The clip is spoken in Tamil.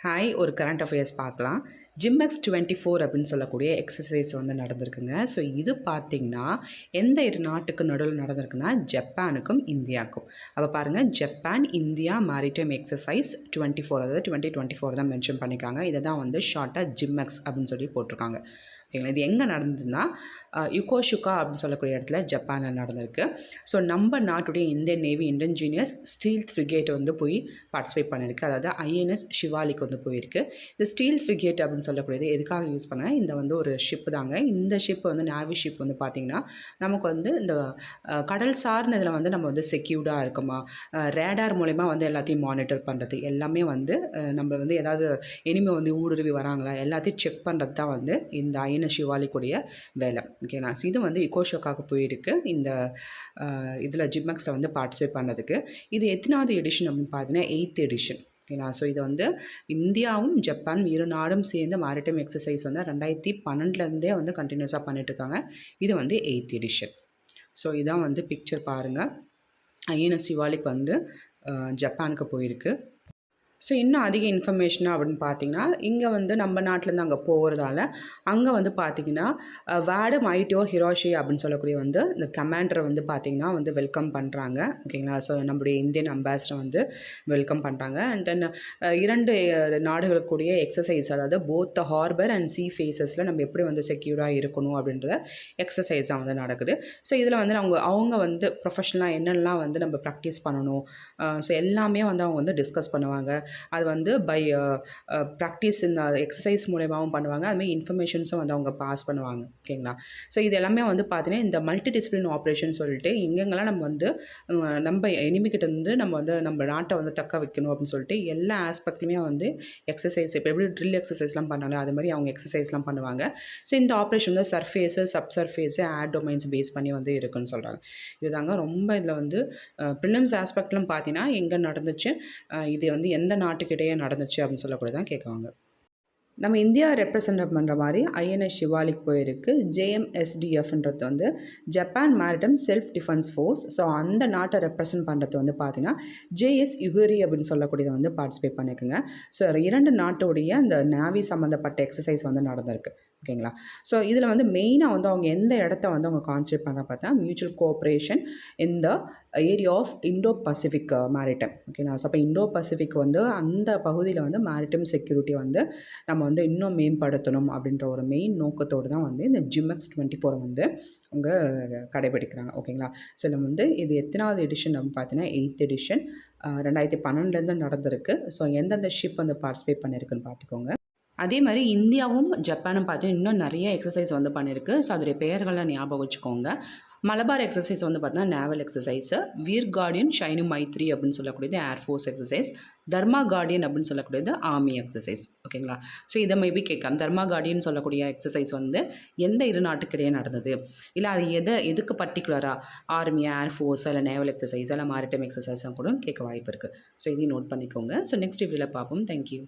ஹாய், ஒரு கரண்ட் அஃபேர்ஸ் பார்க்கலாம். ஜிம்மெக்ஸ் 24 அப்படின்னு சொல்லக்கூடிய எக்ஸசைஸ் வந்து நடந்திருக்குங்க. ஸோ இது பார்த்தீங்கன்னா, எந்த 2 நாட்டுக்கு நடுவில் நடந்திருக்குன்னா, ஜப்பானுக்கும் இந்தியாவுக்கும். அப்போ பாருங்கள், ஜப்பான் இந்தியா மேரிடைம் எக்ஸசைஸ் 24, அதாவது 2024 தான் மென்ஷன் பண்ணியிருக்காங்க. இதை தான் வந்து ஷார்ட்டாக ஜிம்மெக்ஸ் அப்படின்னு சொல்லி போட்டிருக்காங்க. ஓகேங்களா. இது எங்கே நடந்ததுன்னா, யுகோஷுகா அப்படின்னு சொல்லக்கூடிய இடத்துல ஜப்பானில் நடந்திருக்கு. ஸோ நம்ம நாட்டுடைய Indian navy indigenous steel frigate வந்து போய் பார்ட்டிசிபேட் பண்ணியிருக்கு. அதாவது ஐஎன்எஸ் ஷிவாலிக் வந்து போயிருக்கு. இந்த ஸ்டீல் ஃப்ரிகேட் அப்படின்னு சொல்லக்கூடியது எதுக்காக யூஸ் பண்ணால், இந்த வந்து ஒரு ஷிப் தாங்க. இந்த ஷிப் வந்து நேவி ஷிப் வந்து பார்த்திங்கன்னா, நமக்கு வந்து இந்த கடல் சார்ந்த இதில் வந்து நம்ம வந்து செக்யூர்டாக இருக்குமா, ரேடார் மூலயமா வந்து எல்லாத்தையும் மானிட்டர் பண்ணுறது எல்லாமே வந்து நம்ம வந்து ஏதாவது எனிமே வந்து ஊடுருவி வராங்களா எல்லாத்தையும் செக் பண்ணுறது தான் வந்து இந்த ஐஎன்எஸ் ஷிவாலிக்குடைய வேலை. ஓகேங்களா. ஸோ இது வந்து இகோஷோக்காக போயிருக்கு. இந்த இதில் ஜிம்மெக்ஸில் வந்து பார்ட்டிசிபேட் பண்ணதுக்கு. இது எத்தனாவது எடிஷன் அப்படின்னு பார்த்தீங்கன்னா 8th எடிஷன். ஓகேங்களா. ஸோ இது வந்து இந்தியாவும் ஜப்பான் 2 நாடும் சேர்ந்து மேரிடைம் எக்ஸசைஸ் வந்து 2012 வந்து கண்டினியூஸாக பண்ணிட்டுருக்காங்க. இது வந்து 8th எடிஷன். ஸோ இதான் வந்து பிக்சர் பாருங்கள். ஐஎன்எஸ் ஷிவாலிக் வந்து ஜப்பானுக்கு போயிருக்கு. ஸோ இன்னும் அதிக இன்ஃபர்மேஷனாக அப்படின்னு பார்த்தீங்கன்னா, இங்கே வந்து நம்ம நாட்டிலேருந்து அங்கே போகிறதால அங்கே வந்து பார்த்திங்கன்னா, வேடம் ஐட்டோ ஹிரோஷி அப்படின்னு சொல்லக்கூடிய வந்து இந்த கமாண்டரை வந்து பார்த்திங்கன்னா வந்து வெல்கம் பண்ணுறாங்க. ஓகேங்களா. ஸோ நம்முடைய இந்தியன் அம்பாசிடர் வந்து வெல்கம் பண்ணுறாங்க. அண்ட் தென் 2 நாடுகளுக்குரிய எக்ஸசைஸ், அதாவது போத் த ஹார்பர் அண்ட் சீ ஃபேஸஸில் நம்ம எப்படி வந்து செக்யூர்டாக இருக்கணும் அப்படின்ற எக்ஸசைஸ் தான் வந்து நடக்குது. ஸோ இதில் வந்து அவங்க வந்து ப்ரொஃபஷ்னலாக என்னெல்லாம் வந்து நம்ம ப்ராக்டிஸ் பண்ணணும், ஸோ எல்லாமே வந்து அவங்க வந்து டிஸ்கஸ் பண்ணுவாங்க. அது வந்து பை ப்ராக்டிஸ் இந்த எக்ஸசைஸ் மூலயமாவும் பண்ணுவாங்க. அதுமாதிரி இன்ஃபர்மேஷன்ஸும் வந்து அவங்க பாஸ் பண்ணுவாங்க. ஓகேங்களா. ஸோ இது எல்லாமே வந்து பார்த்தீங்கன்னா, இந்த மல்டி டிசிப்ளின் ஆப்ரேஷன் சொல்லிட்டு எங்கெங்கெல்லாம் நம்ம வந்து நம்ம எனிமிக்கிட்ட வந்து நம்ம வந்து நம்ம நாட்டை வந்து தக்க வைக்கணும் அப்படின்னு சொல்லிட்டு எல்லா ஆஸ்பெக்ட்லையுமே வந்து எக்ஸசைஸ் இப்போ எப்படி ட்ரில் எக்ஸசைஸ்லாம் பண்ணாங்களோ அது மாதிரி அவங்க எக்ஸசைஸ்லாம் பண்ணுவாங்க. ஸோ இந்த ஆப்ரேஷன் வந்து சர்ஃபேஸு சப்சர்ஃபேஸு ஏர் டொமைன்ஸ் பேஸ் பண்ணி வந்து இருக்குன்னு சொல்கிறாங்க. இதுதாங்க ரொம்ப இதில் வந்து ப்ரிலிம்ஸ் ஆஸ்பெக்ட்லாம் பார்த்தீங்கன்னா எங்கே நடந்துச்சு, இது வந்து எந்த நாட்டுக்கு இடையே நடந்துச்சு அப்படின்னு சொல்லக்கூட தான் கேட்குவாங்க. நம்ம இந்தியா ரெப்ரசன்ட் பண்ணுற மாதிரி ஐஎன்எஸ் ஷிவாலிக் போயிருக்கு. ஜேஎம்எஸ்டிஎஃப்ன்றது வந்து Japan maritime self defence force. So அந்த நாட்டை ரெப்ரசன்ட் பண்ணுறது வந்து பார்த்திங்கன்னா ஜேஎஸ் யுகரி அப்படின்னு சொல்லக்கூடியதை வந்து பார்ட்டிசிபேட் பண்ணியிருக்குங்க. ஸோ 2 நாட்டுடைய அந்த நேவி சம்மந்தப்பட்ட எக்ஸசைஸ் வந்து நடந்திருக்கு. ஓகேங்களா. ஸோ இதில் வந்து மெயினாக வந்து அவங்க எந்த இடத்த வந்து அவங்க கான்சன்ட்ரேட் பண்ண பார்த்தா mutual cooperation in the area of Indo Pacific maritime. ஓகேங்களா. ஸோ அப்போ இண்டோ பசிபிக் வந்து அந்த பகுதியில் வந்து மேரிடைம் செக்யூரிட்டி வந்து நம்ம வந்து இன்னும் மேம்படுத்தணும் அப்படின்ற ஒரு மெயின் நோக்கத்தோடு தான் வந்து இந்த ஜிம்மெக்ஸ் 24 வந்து அவங்க கடைபிடிக்கிறாங்க. ஓகேங்களா. ஸோ நம்ம வந்து இது எத்தனாவது எடிஷன் அப்படின்னு பார்த்தீங்கன்னா 8th எடிஷன். 2012 நடந்திருக்கு. ஸோ எந்தெந்த ஷிப் வந்து பார்ட்டிசிபேட் பண்ணியிருக்குன்னு பார்த்துக்கோங்க. அதே மாதிரி இந்தியாவும் ஜப்பானும் பார்த்து இன்னும் நிறைய எக்ஸசைஸ் வந்து பண்ணியிருக்கு. ஸோ அதோடைய பெயர்கள்லாம் ஞாபகம் வச்சுக்கோங்க. மலபார் எக்ஸசைஸ் வந்து பார்த்தீங்கன்னா naval exercise, Veer Guardian Shinyuu Maitri அப்படின்னு சொல்லக்கூடியது ஏர்ஃபோர்ஸ் எக்ஸசைஸ், தர்மா கார்டியன் அப்படின்னு சொல்லக்கூடியது ஆர்மி எக்ஸசைஸ். ஓகேங்களா. ஸோ இதை மேபி கேட்கலாம், தர்மா கார்டியன் சொல்லக்கூடிய எக்ஸசைஸ் வந்து எந்த 2 நாட்டுக்கிடையே நடந்தது, இல்லை அது எதுக்கு பர்டிகுலராக ஆர்மி, ஏர்ஃபோர்ஸ், இல்லை நேவல் எக்ஸசைஸ், இல்லை மேரிடைம் எக்ஸசைஸும் கூட கேட்க வாய்ப்பு இருக்குது. ஸோ இதையும் நோட் பண்ணிக்கோங்க. ஸோ நெக்ஸ்ட் வீடியோவில் பார்ப்போம். தேங்க்யூ.